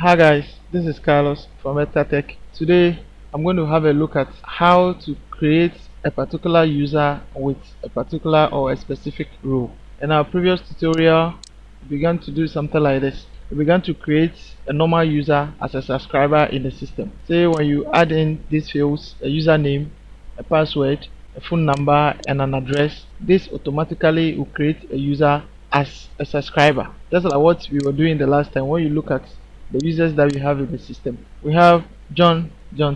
Hi guys, this is Carlos from EtaTech. Today I'm going to have a look at how to create a particular user with a particular or a specific role. In our previous tutorial, we began to do something like this. We began to create a normal user as a subscriber in the system. Say when you add in these fields, a username, a password, a phone number and an address, this automatically will create a user as a subscriber. Just like what we were doing the last time. When you look at the users that we have in the system, we have John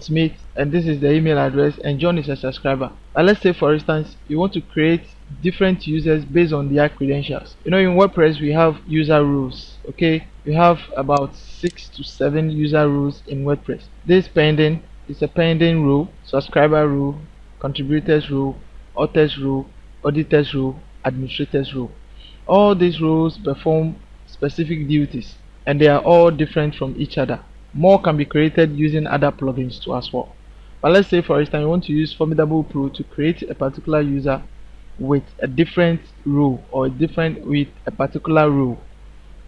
Smith, and this is the email address, and John is a subscriber. But let's say for instance you want to create different users based on their credentials. In WordPress we have user rules. Okay, we have about 6 to 7 user rules in WordPress. This pending is a pending rule, subscriber rule, contributors rule, authors rule, auditors rule, administrators rule. All these rules perform specific duties and they are all different from each other. More can be created using other plugins too as well. But let's say for instance you want to use Formidable Pro to create a particular user with a different rule or with a particular rule.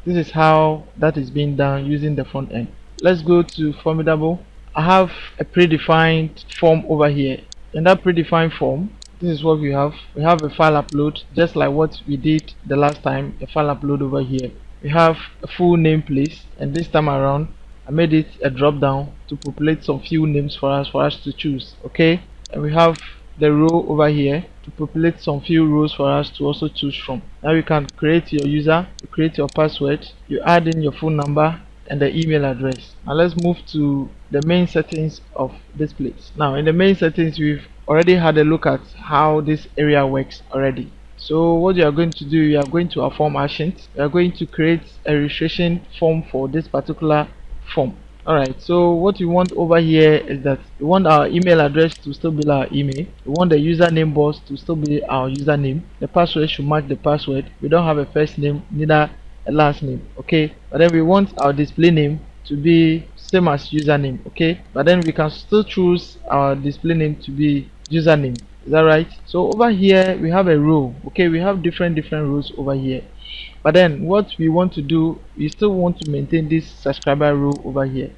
This is how that is being done using the front end. Let's go to Formidable. I have a predefined form over here. In that predefined form, this is what we have. We have a file upload, just like what we did the last time, a file upload over here. We have a full name place, and this time around I made it a drop down to populate some few names for us to choose. Okay, and we have the row over here to populate some few rows for us to also choose from. Now you can create your user, you create your password, you add in your phone number and the email address. Now let's move to the main settings of this place. Now in the main settings we've already had a look at how this area works already. So what you are going to do, you are going to our form actions. You are going to create a registration form for this particular form. Alright, so what we want over here is that we want our email address to still be our email. We want the username box to still be our username. The password should match the password. We don't have a first name, neither a last name. Okay, but then we want our display name to be same as username. Okay, but then we can still choose our display name to be username. Is that right? So over here we have a row. Okay, we have different rows over here, but then what we want to do, we still want to maintain this subscriber row over here.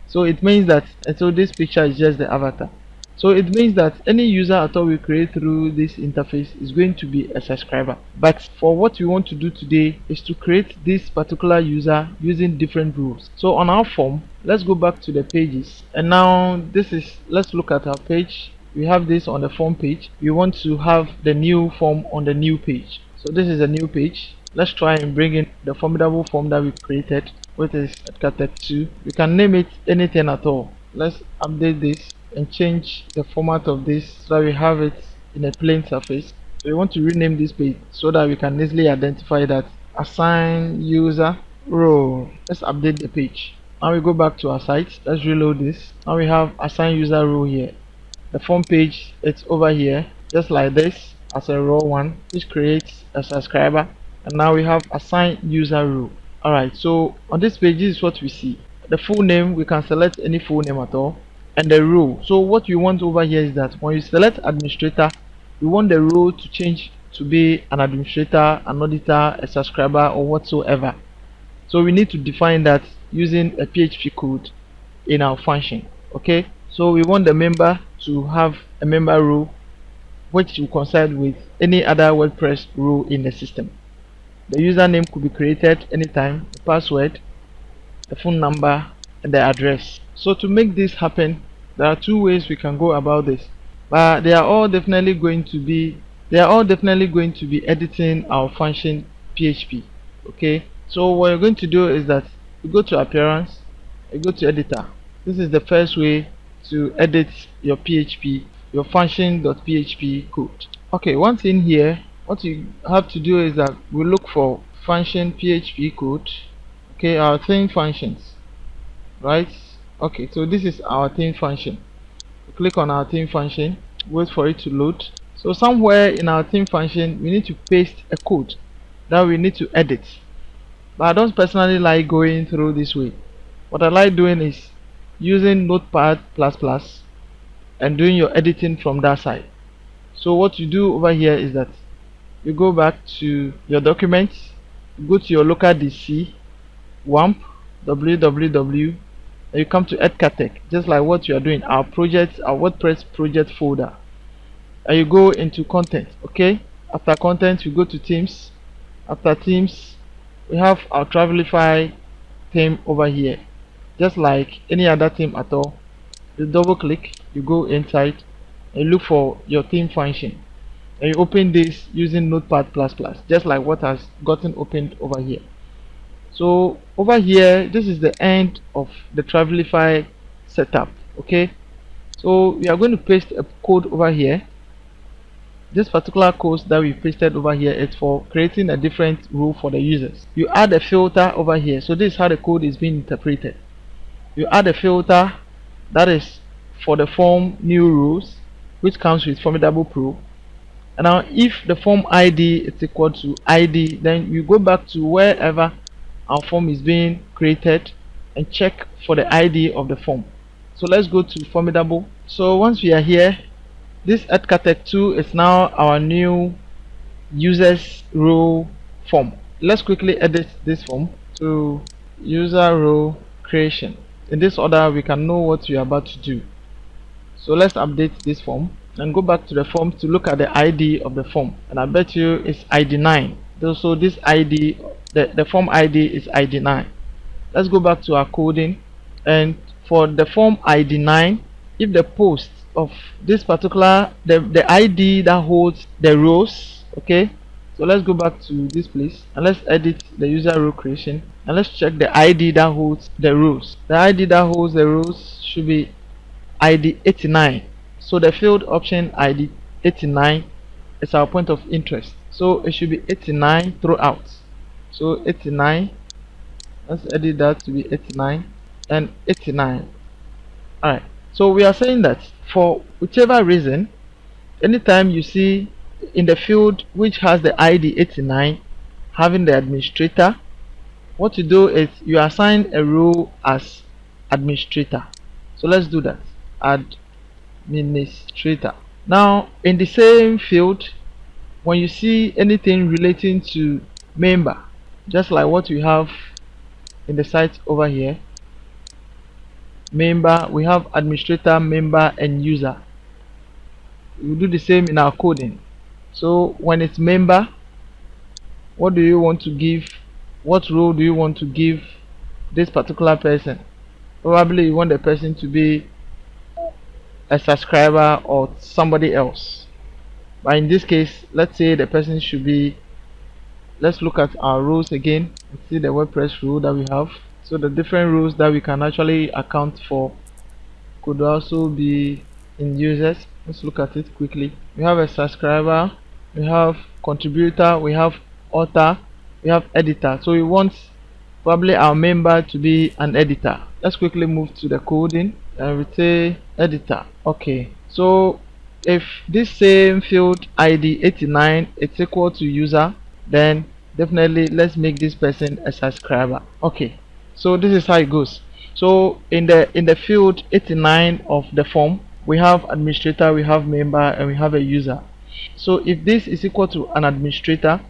So it means that, and so this picture is just the avatar. So it means that any user at all we create through this interface is going to be a subscriber. But for what we want to do today is to create this particular user using different rules. So on our form, let's go back to the pages, and now let's look at our page. We have this on the form page. We want to have the new form on the new page. So this is a new page. Let's try and bring in the formidable form that we created, which is EtaTech 2. We can name it anything at all. Let's update this and change the format of this so that we have it in a plain surface. So we want to rename this page so that we can easily identify that assign user role. Let's update the page. Now we go back to our site. Let's reload this. Now we have assign user role here. The form page, it's over here just like this as a raw one, which creates a subscriber, and now we have assign user role. Alright, so on this page, this is what we see. The full name, we can select any full name at all, and the role. So what we want over here is that when you select administrator, we want the role to change to be an administrator, an auditor, a subscriber, or whatsoever. So we need to define that using a PHP code in our function. Okay, so we want the member to have a member role which will coincide with any other WordPress role in the system. The username could be created anytime, the password, the phone number, and the address. So to make this happen, there are two ways we can go about this, but they are all definitely going to be editing our function PHP. Okay, so what you're going to do is that you go to appearance, you go to editor. This is the first way to edit your PHP, your function.php code. Okay, one thing here, what you have to do is that we look for function PHP code. Okay, our theme functions, right? Okay, so this is our theme function. We click on our theme function, wait for it to load. So somewhere in our theme function we need to paste a code that we need to edit, but I don't personally like going through this way. What I like doing is using Notepad++ and doing your editing from that side. So what you do over here is that you go back to your documents, go to your local DC, WAMP, www, and you come to Edcatech, just like what you are doing, our project, our WordPress project folder, and you go into content. Okay, after content you go to themes. After themes we have our Travelify theme over here, just like any other theme at all. You double click, you go inside and you look for your theme function, and you open this using Notepad++, just like what has gotten opened over here. So over here, this is the end of the Travelify setup. Okay, so we are going to paste a code over here. This particular code that we pasted over here is for creating a different rule for the users. You add a filter over here. So this is how the code is being interpreted. You add a filter that is for the form new rules, which comes with Formidable Pro. And now if the form ID is equal to ID, then you go back to wherever our form is being created and check for the ID of the form. So let's go to Formidable. So once we are here, this Edcatech 2 is now our new users row form. Let's quickly edit this form to user row creation. In this order we can know what we are about to do. So let's update this form and go back to the form to look at the ID of the form, and I bet you it's ID 9. So this ID, the form ID is ID 9. Let's go back to our coding, and for the form ID 9, if the post of this particular the ID that holds the rows, okay, so let's go back to this place and let's edit the user row creation, and let's check the ID that holds the rows. The ID that holds the rows should be ID 89. So the field option ID 89 is our point of interest, so it should be 89 throughout. So 89, let's edit that to be 89 and 89. Alright, so we are saying that for whichever reason, anytime you see in the field which has the ID 89 having the administrator, what you do is you assign a row as administrator. So let's do that, administrator. Now in the same field, when you see anything relating to member, just like what we have in the site over here, member, we have administrator, member and user. We do the same in our coding. So when it's member, what do you want to give, what role do you want to give this particular person? Probably you want the person to be a subscriber or somebody else, but in this case let's say the person should be, let's look at our rules again and see the WordPress rule that we have. So the different rules that we can actually account for could also be in users. Let's look at it quickly. We have a subscriber, we have contributor, we have author, we have editor. So we want probably our member to be an editor. Let's quickly move to the coding and we say editor. Okay, so if this same field ID 89 is equal to user, then definitely let's make this person a subscriber. Okay, so this is how it goes. So in the field 89 of the form, we have administrator, we have member and we have a user. So if this is equal to an administrator,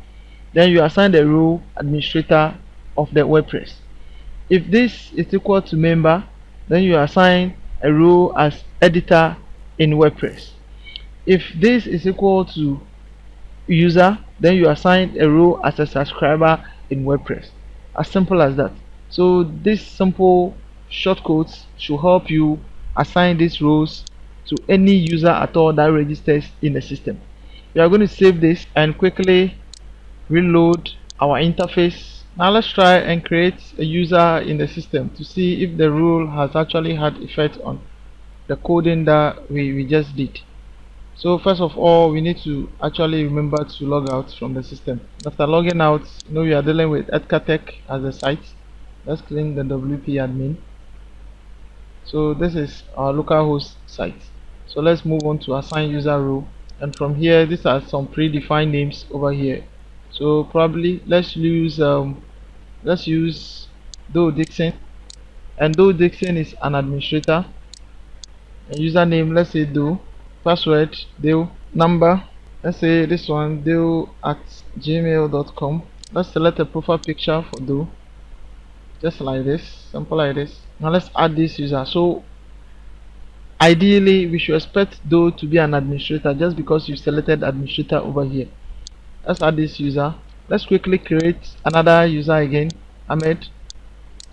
then you assign the role administrator of the WordPress. If this is equal to member, then you assign a role as editor in WordPress. If this is equal to user, then you assign a role as a subscriber in WordPress. As simple as that. So these simple shortcodes should help you assign these roles to any user at all that registers in the system. We are going to save this and quickly reload our interface. Now let's try and create a user in the system to see if the rule has actually had effect on the coding that we just did. So first of all, we need to actually remember to log out from the system. After logging out, we are dealing with Edcatech as a site. Let's clean the WP admin. So this is our localhost site. So let's move on to assign user role, and from here these are some predefined names over here. So probably let's use Doe Dixon, and Doe Dixon is an administrator. And username, let's say Doe. Password Doe. Number, let's say this one, Doe@gmail.com. Let's select a profile picture for Doe. just like this, simple like this. Now let's add this user. So ideally we should expect though to be an administrator just because you selected administrator over here. Let's add this user. Let's quickly create another user again, Ahmed,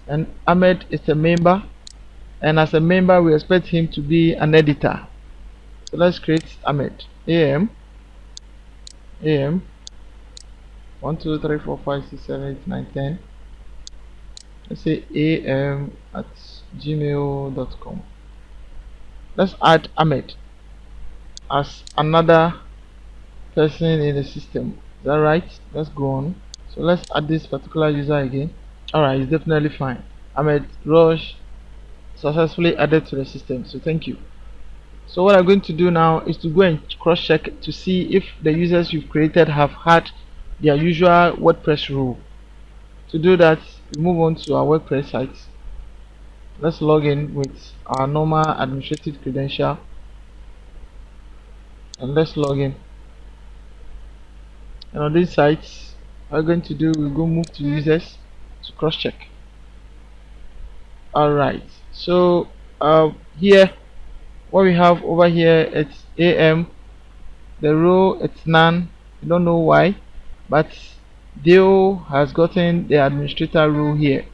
and Ahmed is a member, and as a member we expect him to be an editor. So let's create Ahmed, am 1 2 3 4 5 6 7 8 9 10. Let's say am@gmail.com. Let's add Ahmed as another person in the system. Is that right? Let's go on. So let's add this particular user again. Alright, it's definitely fine. Ahmed Rush successfully added to the system, so thank you. So what I'm going to do now is to go and cross check to see if the users you've created have had their usual WordPress rule. To do that, we move on to our WordPress site. Let's log in with our normal administrative credential, and let's log in. And on this site, what we're going to do, we'll go move to users to cross check. Alright, so here what we have over here, it's am, the row it's none. I don't know why, but Deo has gotten the administrator role here.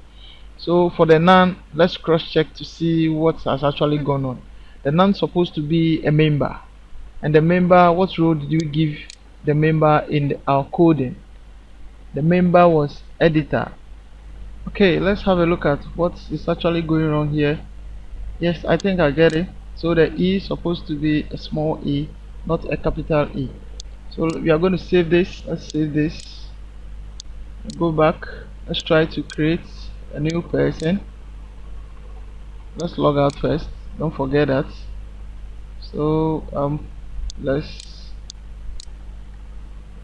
So for the none, let's cross check to see what has actually gone on. The none supposed to be a member, and the member, what role did you give the member in our coding? The member was editor. Okay, let's have a look at what is actually going on here. Yes, I think I get it. So the E is supposed to be a small e, not a capital E. So we are going to save this. Let's save this. Go back. Let's try to create a new person. Let's log out first. Don't forget that. So let's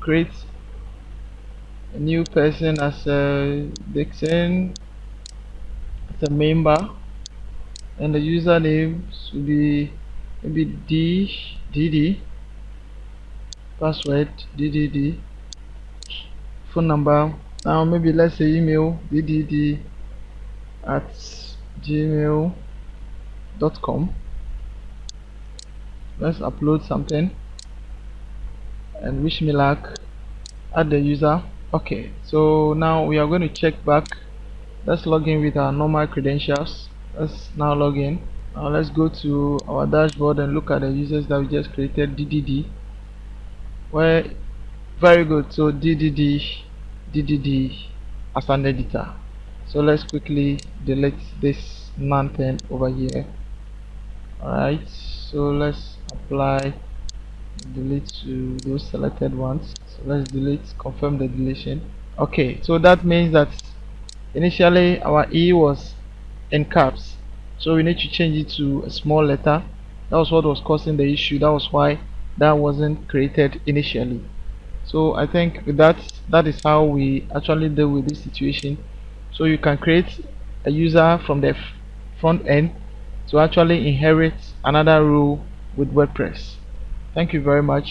create a new person as a Dixon, as a member, and the username should be maybe DD, password DDD, phone number. Now maybe let's say email ddd@gmail.com. Let's upload something and wish me luck. Add the user. Okay, so now we are going to check back. Let's log in with our normal credentials. Let's now log in. Now let's go to our dashboard and look at the users that we just created. DDD, where very good. So DDD as an editor. So let's quickly delete this nonsense over here. Alright, so let's apply delete to those selected ones. So let's delete, confirm the deletion. Okay, so that means that initially our E was in caps, so we need to change it to a small letter. That was what was causing the issue. That was why that wasn't created initially. So I think with that is how we actually deal with this situation. So you can create a user from the front end to actually inherit another role with WordPress. Thank you very much.